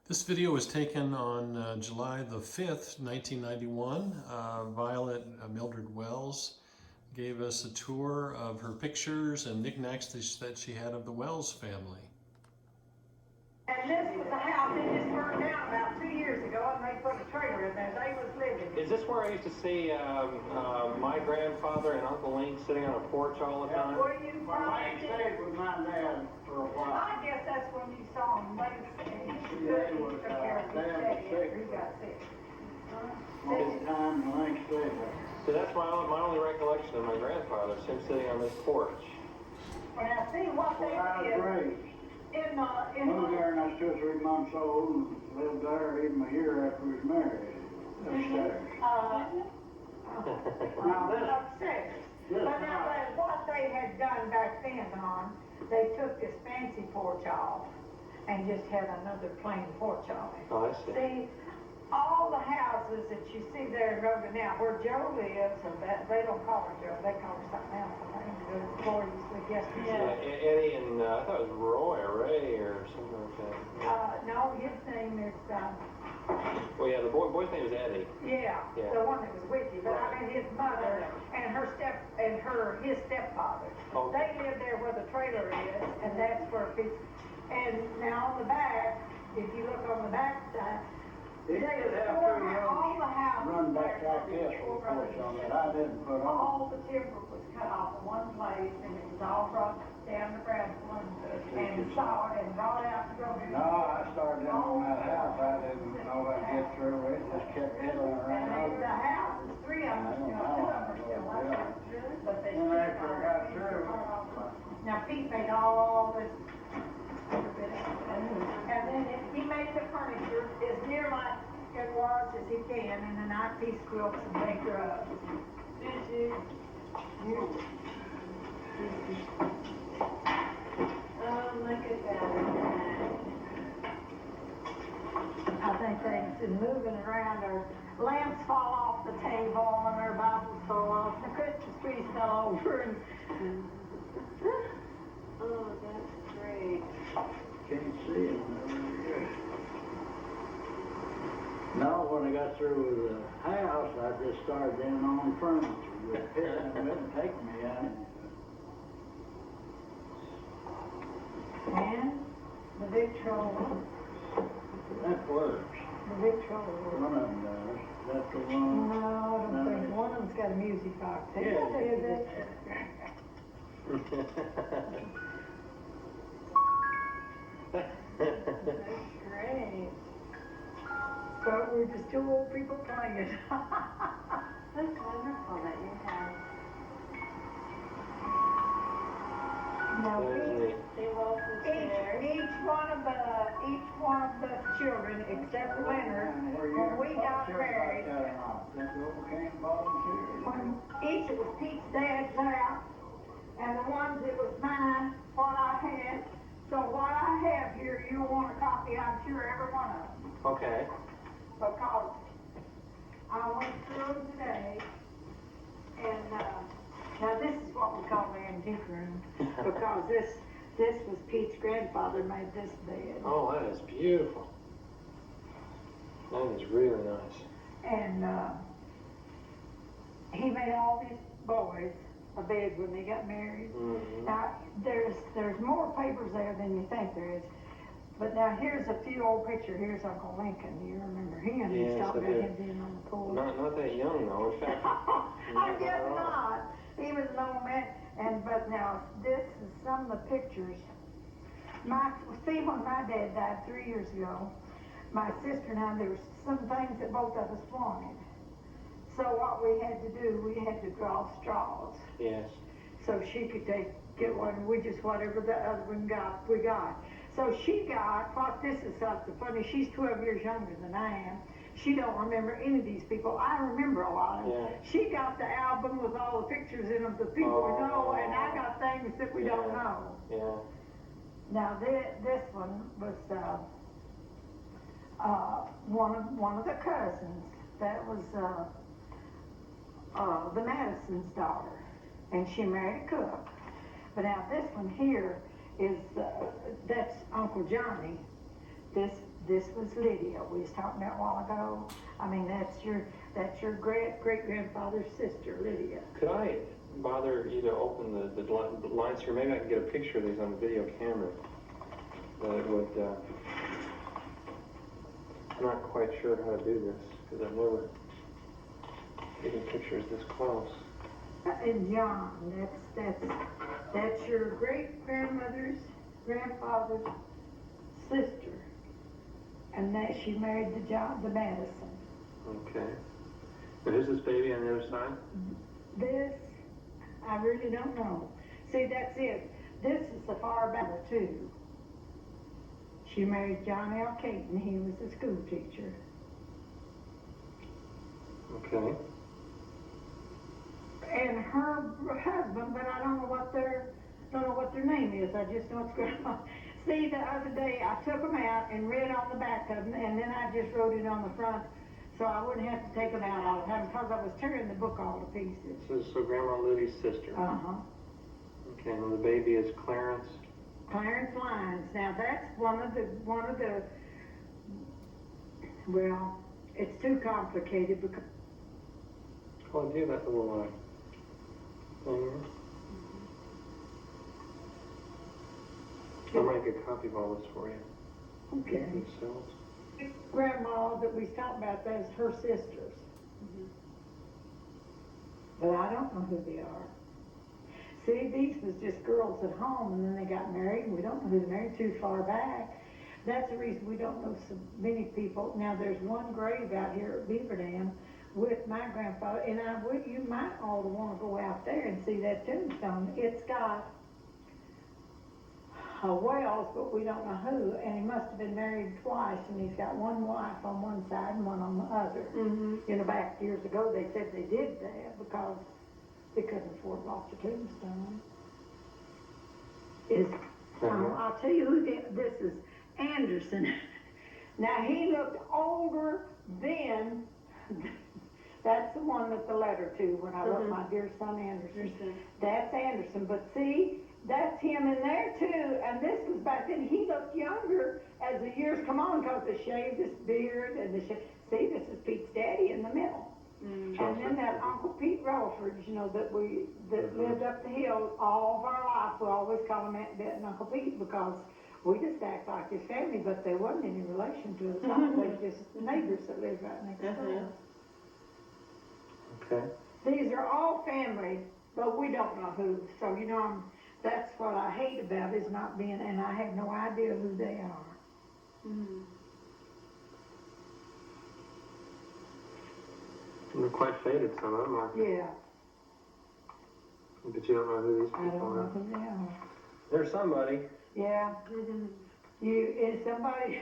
This video was taken on July the 5th, 1991. Violet Mildred Wells gave us a tour of her pictures and knickknacks that she had of the Wells family. And this was the house that just burned down about 2 years ago, and they put a trailer in there. They was living. Is this where I used to see my grandfather and Uncle Link sitting on a porch all the time? Were you My wife stayed with my dad for a while. I guess that's when you saw him late. Dad was sick. He got sick. This time, the Link stayed there. So that's my only recollection of my grandfather, is him sitting on this porch. And I see what they I was did raised. in Moved there and I was 2 or 3 months old and lived there even a year after we was married. Upstairs. Now this, upstairs. this But now, house, what they had done back then, they took this fancy porch off and just had another plain porch on it. Oh, I see. See, all the houses that you see there in Rogan now, where Joe lives, or that, they don't call her Joe, they call her something else, I think, the boy used to live yesterday. Eddie and I thought it was Roy or Ray or something like that. No, his name is, Well, yeah, the boy's name is Eddie. yeah, Yeah. the one that was with you, but I mean his mother and his stepfather. Oh. They live there where the trailer is, and that's where it's, and now on the back, if you look on the back side, it they did have tore 2 all the hills houses. run back there, like this with a porch on it. I didn't put on. all the timber was cut off in one place, and it was all brought down to Bradford and sawed and brought out to go to. No, I started in on that house. I didn't know I'd get through it. Just kept And fiddling around. the houses, 3 of them are still, 2 of them are still like that. But they And still after I got are. through, Now Pete made all this, and then he made the furniture as near like it was as he can, and then I piece quilts and make rugs. Did you? Oh, look at that. I think they've been moving around, their lamps fall off the table and their Bibles fall off, the Christmas trees fell over, and Oh, that's great. can't see it. No, when I got through with the house, I just started in on furniture. Just picking them and taking me out. and the Victrola, That works. the Victrola. One of them does. That's the one. No, I don't think, one of them's got a music box. Yeah. Is it? That's great. But we're just 2 old people playing. That's wonderful that you have. Now, They walk upstairs. each one of the children, except Leonard, when we got married, when each, it was Pete's dad's out, and the ones that was mine, what I had. So what I have here, you want a copy, I'm sure, every one of them. Okay. Because I went through them today, and, now this is what we call the antique room, because this was Pete's grandfather made this bed. Oh, that is beautiful. That is really nice. And, he made all these boys a bed when they got married. Mm-hmm. Now, there's more papers there than you think there is. But now here's a few old pictures. Here's Uncle Lincoln. Do you remember him? Yes, You talked I about do. him being on the porch. Not that young though. In fact, I guess not. He was an old man. But now this is some of the pictures. See, when my dad died 3 years ago, my sister and I, there were some things that both of us wanted. So what we had to do, we had to draw straws. yes. So she could get one, we just, whatever the other one got, we got. So she got, this is something funny, she's 12 years younger than I am. She don't remember any of these people. I remember a lot of them. Yeah. She got the album with all the pictures in them, the people we know, and I got things that we don't Yeah. know. Yeah. Now, this one was, one of the cousins. That was, the Madison's daughter, and she married a cook. But now this one here is, that's Uncle Johnny, This was Lydia, we was talking about a while ago. I mean, that's your great-grandfather's sister, Lydia. Could I bother you to open the lines here? Maybe I can get a picture of these on the video camera. That would, I'm not quite sure how to do this, because I've never taken pictures this close. And John, that's your great-grandmother's grandfather's sister. And that she married the Madison. Okay. And who's this baby on the other side? This, I really don't know. See, that's it. This is the far back too. She married John L. Caton. He was a school teacher. Okay. And her husband, but I don't know what their name is. I just know it's grandma. See, the other day I took them out and read on the back of them, and then I just wrote it on the front, so I wouldn't have to take them out all the time because I was tearing the book all to pieces. So Grandma Lily's sister. Okay, and the baby is Clarence. Clarence Lyons. Now that's one of the. Well, it's too complicated because. Oh, I do that little thing here. I'll make a copy of all this for you. Okay. Themselves. Grandma that we talked about, that's her sisters. But I don't know who they are. See, these was just girls at home, and then they got married, and we don't know who they married too far back. That's the reason we don't know so many people. Now, there's one grave out here at Beaver Dam with my grandfather, and you might all want to go out there and see that tombstone. It's got Wells, but we don't know who, and he must have been married twice, and he's got one wife on one side and one on the other. Back years ago, they said they did that because they couldn't afford lots of tombstone. I'll tell you who this is, Anderson. Now, he looked older then. That's the one that the letter to when I wrote my dear son Anderson. That's Anderson, but see, that's him in there too, and this was back then. He looked younger as the years come on because they shaved his beard and see, this is Pete's daddy in the middle. And then that Uncle Pete Relaford, that lived up the hill all of our life. We always call him Aunt Bet and Uncle Pete because we just act like his family, but they wasn't any relation to us. They were just neighbors that lived right next door. Okay. These are all family, but we don't know who. So, that's what I hate about is not being, and I have no idea who they are. They're quite faded, some of them are. Yeah. But you don't know who these I don't people know are. who they are. There's somebody. Yeah. Is somebody,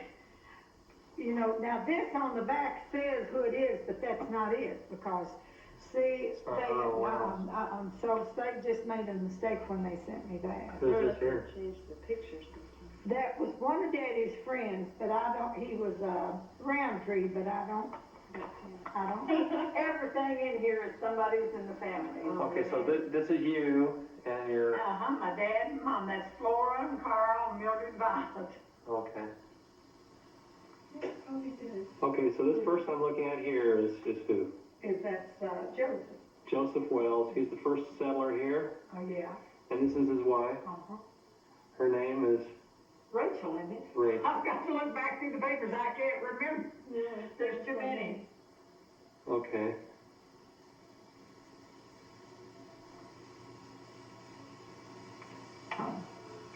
now this on the back says who it is, but that's not it because, see, so they just made a mistake when they sent me that. Who's this here? Change the pictures. That was one of Daddy's friends, but he was Roundtree, but I don't, everything in here is somebody's in the family. Okay, so this is you and your... My dad and mom, that's Flora and Carl and Mildred Violet. Okay. Oh, we did. Okay, so this person I'm looking at here is who? That's Joseph. Joseph Wells. He's the first settler here. Oh, yeah. And this is his wife. Her name is... Rachel, isn't it? Rachel. I've got to look back through the papers. I can't remember. There's too many. Okay.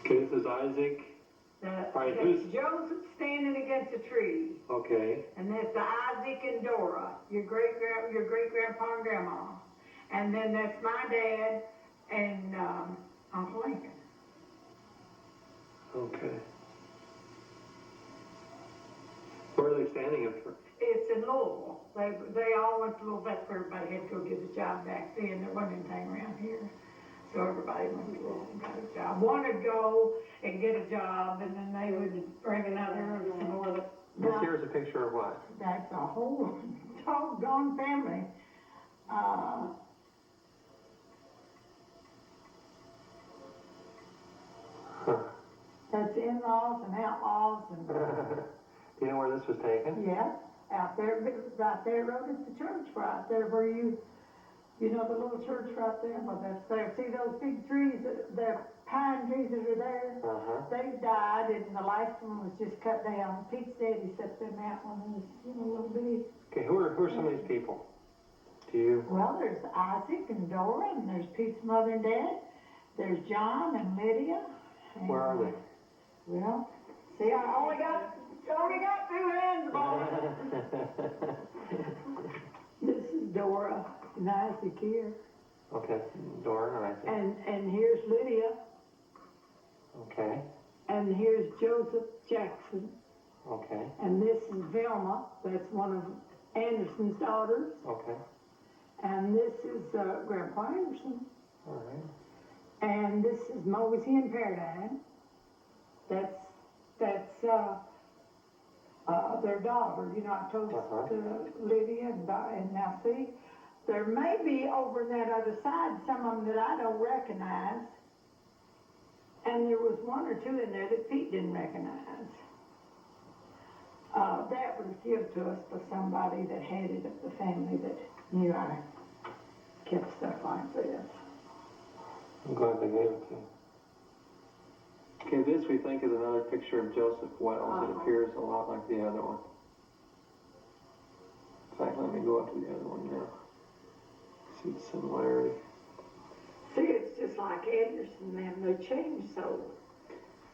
Okay, this is Isaac. Right, who's... Joseph standing against a tree. Okay. And that's Isaac and Dora, your great grandpa and grandma. And then that's my dad and Uncle Lincoln. Okay. Where are they standing up for? It's in Louisville. They all went to Louisville. That's where everybody had to go get a job back then. There wasn't anything around here. So everybody went to Louisville and got a job. One would go and get a job, and then they would bring another and some more. This here is a picture of what? That's a whole doggone family. Huh. That's in-laws and outlaws and pagan? Yeah, out there, right there, right at the church, right there where you know the little church right there, well, that's there. See those big trees, the pine trees that are there? Uh-huh. They died, and the last one was just cut down. Pete's daddy set them out when he was, a little bitty. Okay, who are some of these people? Do you? Well, there's Isaac and Dora, and there's Pete's mother and dad. There's John and Lydia. And, Where are they? Well, see, I only got 2 hands, boy. This is Dora and Isaac here. Okay, Dora and Isaac. And here's Lydia. Okay, And here's Joseph Jackson. okay, And this is Velma. That's one of Anderson's daughters. okay. And this is Grandpa Anderson. All right. And this is Mosey and Paradigm. That's their daughter. You know, I told Lydia and now see, there may be over that other side some of them that I don't recognize. And there was 1 or 2 in there that Pete didn't recognize. That was given to us by somebody that headed up the family that knew I kept stuff like this. I'm glad they gave it to you. Okay, this we think is another picture of Joseph Wells. It appears a lot like the other one. In fact, let me go up to the other one now. See the similarity. See, it's just like Anderson, man, they changed so.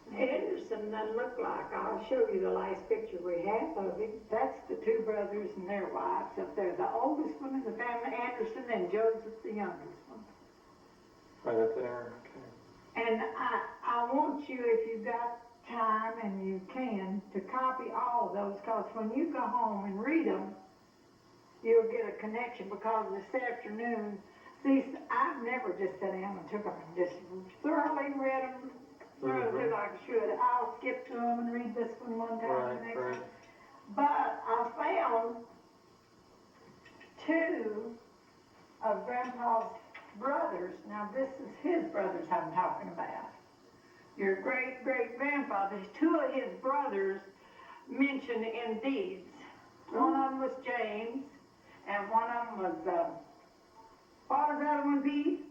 Anderson doesn't look like, I'll show you the last picture we have of him. That's the 2 brothers and their wives up there. The oldest one in the family, Anderson, and Joseph, the youngest one. Right up there, okay. And I want you, if you've got time and you can, to copy all of those, because when you go home and read them, you'll get a connection, because this afternoon, see, I've never just sat down and took them and just thoroughly read them, thoroughly like I should. I'll skip to them and read this one time, the next one. But I found 2 of Grandpa's brothers. Now this is his brothers I'm talking about. Your great-great-grandfather, 2 of his brothers mentioned in deeds. One of them was James, and one of them was, what was the other one, Pete?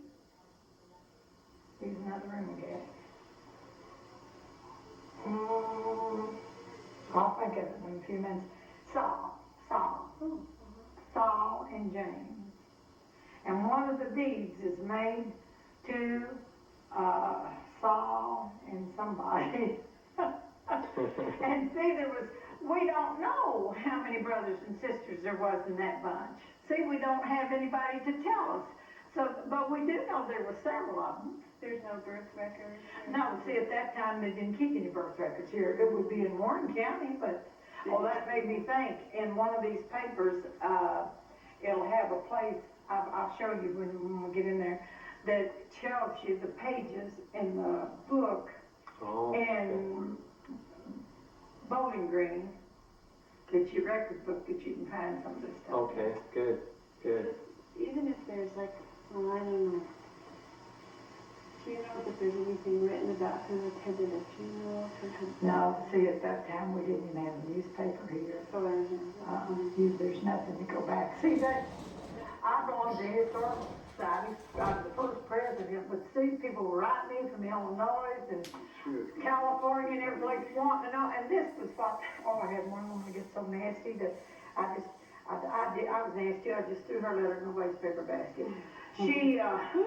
He's another room again. I'll think of it in a few minutes. Saul and James. And one of the deeds is made to Saul and somebody. And see, we don't know how many brothers and sisters there was in that bunch. See, we don't have anybody to tell us. So, but we do know there were several of them. There's no birth record? No, see, at that time, they didn't keep any birth records here. It would be in Warren County, but, well, that made me think, in one of these papers, it'll have a place, I'll show you when we get in there, that tells you the pages in the book in Bowling Green, that your record book, that you can find some of this stuff. Okay, good, good. Even if there's like, well, I don't know. Do you know if there's anything written about who attended a funeral for him? No, see, at that time, we didn't even have a newspaper here. There's nothing to go back. See, I belong to the Historical Society. I was the first president, but see, people were writing me from Illinois and California and every place wanting to know. And this was what, I had one woman get so nasty that I was nasty. I just threw her letter in the waste paper basket. She,